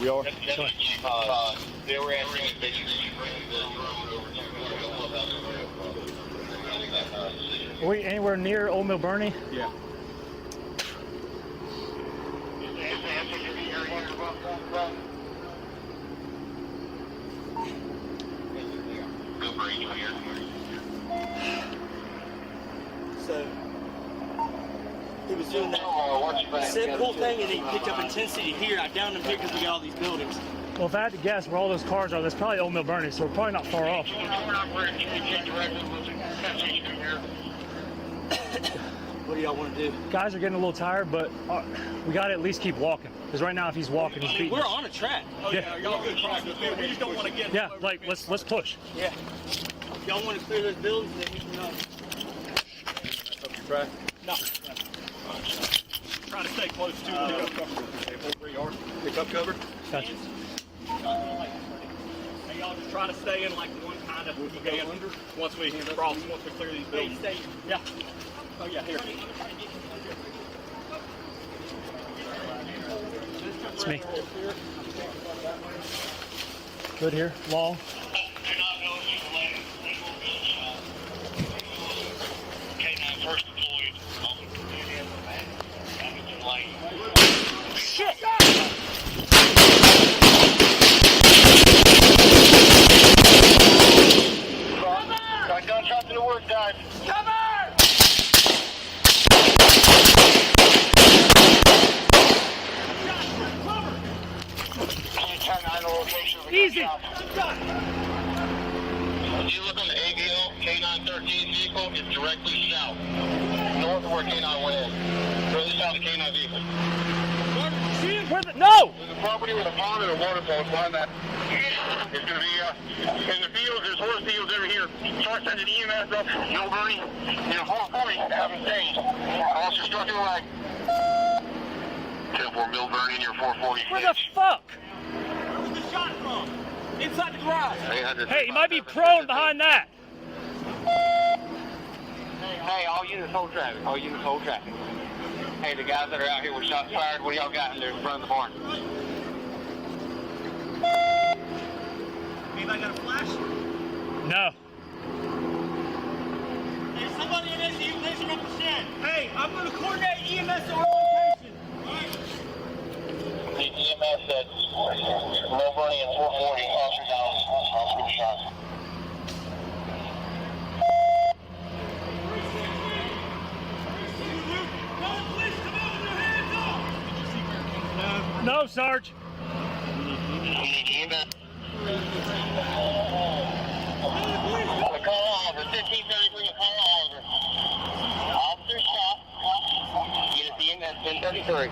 We are? They were asking if they should bring the drone over to Are we anywhere near Old Mill Bernie? Yeah. So he was doing that set pull thing, and he picked up intensity here. I downed him here because we got all these buildings. Well, if I had to guess where all those cars are, that's probably Old Mill Bernie, so we're probably not far off. What do y'all want to do? Guys are getting a little tired, but we got to at least keep walking. Because right now, if he's walking, he's beating We're us. on a track. Oh yeah, y'all good track. We just don't want to get. Yeah, like let's push. Yeah. Y'all want to clear those buildings, and then we can. Up your track. No. Try to stay close to the pickup cover. Gotcha. Hey, y'all just try to stay in like one kind of under once we cross, once we clear these buildings. Yeah. Oh yeah, here. It's me. Good here. Long. Shit! Got gunshots in the works, guys. Easy. When you look on the AVL, K913 vehicle is directly south. North of where K9 went in. Further south of K9 vehicle. No! There's a property with a pond and a waterfall behind that. It's going to be in the fields. There's horse fields over here. Start sending EMS up. Mill Bernie. In 440, haven't changed. I also struck your leg. 10-4 Mill Bernie near 440. Where the fuck? Where was the shot from? Inside the garage. Hey, he might be prone behind that. Hey, all units hold traffic. All units hold traffic. Hey, the guys that are out here with shots fired, what do y'all got in there in front of the barn? Anybody got a flash? No. Hey, somebody in this position up the shed. Hey, I'm going to coordinate EMS to our location. The EMS at Mill Bernie and 440. Officer down. Hospital shots. No, Sarge. Call Oliver, 1533, call Oliver. Officer stop. Get us in at 1033.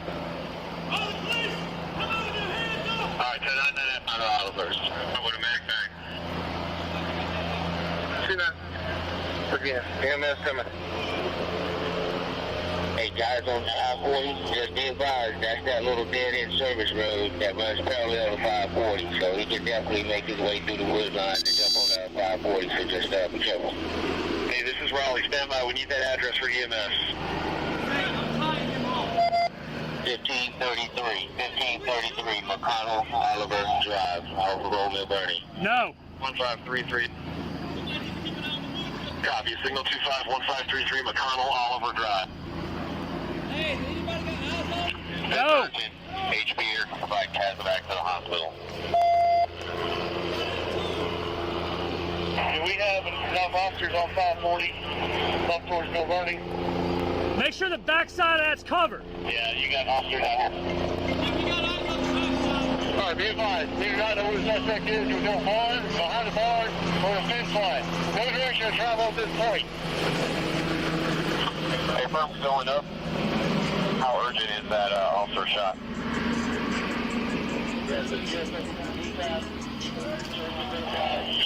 Alright, 1099 on Oliver. With a mag bag. See that? Again, EMS coming. Hey, guys on I-40, just be advised, that's that little dead-end service road that runs parallel to 540, so he can definitely make his way through the wood line and jump on that 540, so just be careful. Hey, this is Raleigh, stand by, we need that address for EMS. 1533 McConnell Oliver Drive, off of Old Mill Bernie. No. 1533. Copy, signal 251533 McConnell Oliver Drive. Hey, anybody got eyes on? No. HP here can provide casevac to the hospital. Do we have enough officers on 540 up towards Mill Bernie? Make sure the backside of that's covered. Yeah, you got officers out here. Alright, be advised. We do not know who the suspect is. We've got barn, behind the barn, or a fence line. No direction of travel at this point. Hey, firm's going up. How urgent is that officer shot?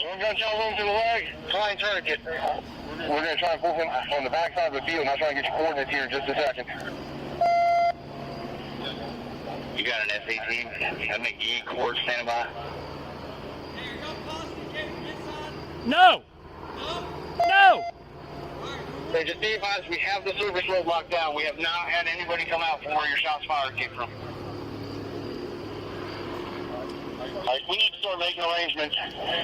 One gunshot wound to the leg, flying tourniquet. We're going to try and pull him on the backside of the field, and I'll try and get your coordinates here in just a second. You got an SAT? I think you court standing by. No. No. So just be advised, we have the service road locked down. We have not had anybody come out from where your shots fired came from. We need to start making arrangements.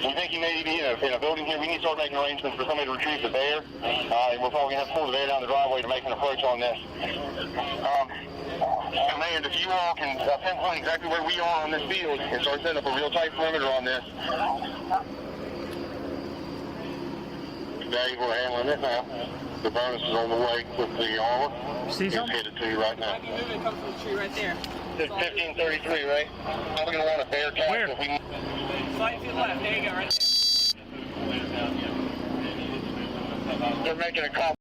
We think he may be in a building here. We need to start making arrangements for somebody to retrieve the bear. And we're probably going to have to pull the bear down the driveway to make an approach on this. Command, if you all can pinpoint exactly where we are on this field and start setting up a real tight perimeter on this. Dave, we're handling it now. The bonus is on the way with the armor. See It's something? headed to you right now. Might be moving, come from the tree right there. It's 1533, right? I'm going to want a bear tap. Where? If we can... 5 feet left. There you go, right there. They're making a call.